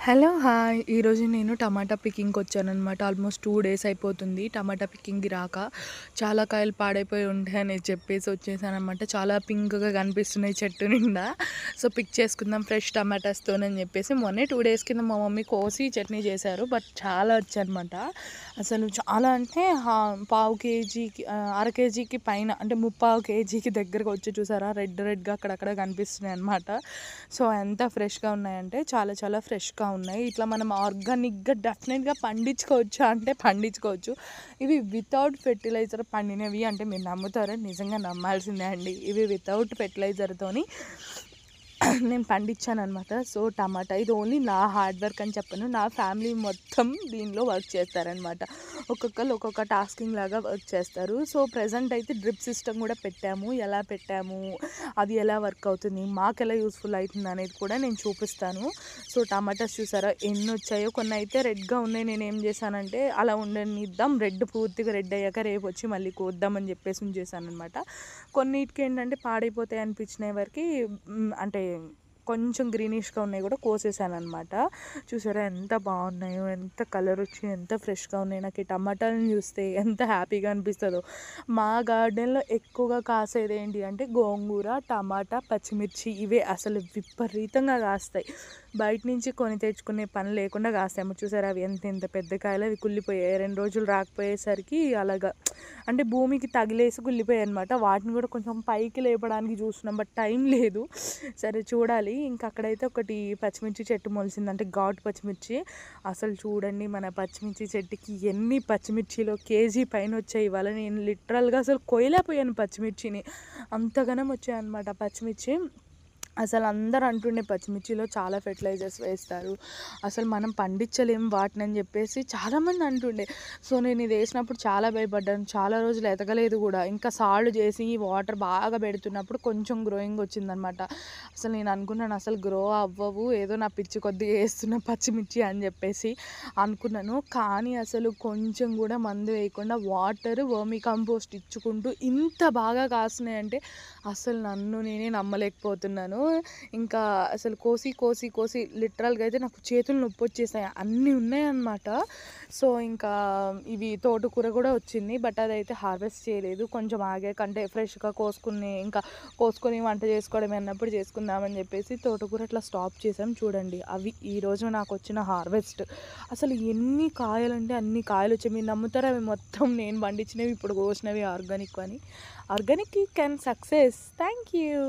Hello! Hi! ఈరోజు నేను టమాటా పికింగ్‌కి వచ్చాననమాట. Almost 2 days అయిపోతుంది టమాటా పికింగ్‌కి రాక. చాలా కాయలు పాడైపోయి ఉంటాయని చెప్పేసి వచ్చేసాననమాట. చాలా పింక్‌గా కనిపిస్తున్నాయి చెట్టు నిండా. సో, పిక్ చేసుకుందాం ఫ్రెష్ టమాటాస్‌తోనని చెప్పేసి మొన్నే 2 డేస్ కింద మా మమ్మీ కోసి చట్నీ చేశారు. బట్ చాలా వచ్చాయనమాట. అసలు చాలా అంటే పావు కేజీకి అర కేజీకి పైన అంటే ముప్పావు కేజీకి దగ్గరగా వచ్చి చూసారా రెడ్‌గా అక్కడక్కడ కనిపిస్తున్నాయనమాట. సో, ఎంత ఫ్రెష్‌గా ఉన్నాయంటే చాలా చాలా ఫ్రెష్‌గా ఉన్నాయి. ఇట్లా మనం ఆర్గానిక్‌గా డెఫినెట్‌గా పండించుకోవచ్చా అంటే పండించుకోవచ్చు. ఇవి వితౌట్ ఫెర్టిలైజర్ పండినవి అంటే మీరు నమ్ముతారా? నిజంగా నమ్మాల్సిందే అండి. ఇవి వితౌట్ ఫెర్టిలైజర్‌తోని నేను పండించాననమాట. సో, టమాటా ఇది ఓన్లీ నా హార్డ్ వర్క్ అని చెప్పను. నా ఫ్యామిలీ మొత్తం దీనిలో వర్క్ చేస్తారనమాట. ఒక్కొక్కళ్ళు ఒక్కొక్క టాస్కింగ్ లాగా వర్క్ చేస్తారు. సో, ప్రెజెంట్ అయితే డ్రిప్ సిస్టమ్ కూడా పెట్టాము. ఎలా పెట్టాము, అది ఎలా వర్క్ అవుతుంది, మాకెలా యూస్‌ఫుల్ అవుతుంది అనేది కూడా నేను చూపిస్తాను. సో, టమాటాస్ చూసారా ఎన్నొచ్చాయో. కొన్ని అయితే రెడ్‌గా ఉన్నాయి. నేనేం చేశానంటే అలా ఉండనిద్దాం, రెడ్ పూర్తిగా రెడ్ అయ్యాక రేపు వచ్చి మళ్ళీ కోద్దామని చెప్పేసి ఉంచేసాననమాట. కొన్నిటికి ఏంటంటే పాడైపోతాయి అనిపించినయి వరకి అంటే కొంచెం గ్రీనిష్‌గా ఉన్నాయి కూడా కోసేసాననమాట. చూసారా ఎంత బాగున్నాయో, ఎంత కలర్ వచ్చి ఎంత ఫ్రెష్‌గా ఉన్నాయి. నాకు ఈ టమాటాలను చూస్తే ఎంత హ్యాపీగా అనిపిస్తదో. మా గార్డెన్‌లో ఎక్కువగా కాసేది ఏంటి అంటే గోంగూర, టమాటా, పచ్చిమిర్చి ఇవే అసలు విపరీతంగా కాస్తాయి. బయట నుంచి కొని తెచ్చుకునే పని లేకుండా కాస్తాయి. చూసారా అవి ఎంత పెద్ద కాయలు, అవి కుళ్ళిపోయాయి. 2 రోజులు రాకపోయేసరికి అలాగా అంటే భూమికి తగిలేసి కుళ్ళిపోయాయనమాట. వాటిని కూడా కొంచెం పైకి లేపడానికి చూస్తున్నాం. బట్ టైం లేదు. సరే చూడాలి. ఇంకా అక్కడైతే ఒకటి పచ్చిమిర్చి చెట్టు మొలిసింది. అంటే ఘాటు పచ్చిమిర్చి. అసలు చూడండి మన పచ్చిమిర్చి చెట్టుకి ఎన్ని పచ్చిమిర్చిలో కేజీ పైన వచ్చాయి. ఇవాళ నేను లిటరల్‌గా అసలు కొయ్యలేకపోయాను పచ్చిమిర్చిని. అంతగనం వచ్చాయన్నమాట పచ్చిమిర్చి. అసలు అందరూ అంటుండే పచ్చిమిర్చిలో చాలా ఫెర్టిలైజర్స్ వేస్తారు, అసలు మనం పండించలేం వాటినని చెప్పేసి చాలామంది అంటుండే. సో, నేను ఇది వేసినప్పుడు చాలా భయపడ్డాను. చాలా రోజులు ఎదగలేదు కూడా. ఇంకా సాల్ట్ చేసి వాటర్ బాగా పెడుతున్నప్పుడు కొంచెం గ్రోయింగ్ వచ్చిందనమాట. అసలు నేను అనుకున్నాను అసలు గ్రో అవ్వవు, ఏదో నా పిచ్చి కొద్దిగా వేస్తున్న పచ్చిమిర్చి అని చెప్పేసి అనుకున్నాను. కానీ అసలు కొంచెం కూడా మందు వేయకుండా వాటర్ వర్మీ కంపోస్ట్ ఇచ్చుకుంటూ ఇంత బాగా కాస్తున్నాయంటే అసలు నన్ను నేనే నమ్మలేకపోతున్నాను. ఇంకా అసలు కోసి లిటరల్‌గా అయితే నాకు చేతులు నొప్పొచ్చేసాయి. అన్నీ ఉన్నాయన్నమాట. సో, ఇంకా ఇవి తోటకూర కూడా వచ్చింది. బట్ అదైతే హార్వెస్ట్ చేయలేదు. కొంచెం ఆగాక అంటే ఫ్రెష్‌గా కోసుకొని వంట చేసుకోవడమే అన్నప్పుడు చేసుకుందామని చెప్పేసి తోటకూర అట్లా స్టాప్ చేసాం. చూడండి అవి ఈరోజు నాకొచ్చిన హార్వెస్ట్. అసలు ఎన్ని కాయలంటే అన్ని కాయలొచ్చాయి. మీరు నమ్ముతారా అవి మొత్తం నేను పండించినవి ఇప్పుడు కోసినవి ఆర్గానిక్ అని. Organic can success. Thank you.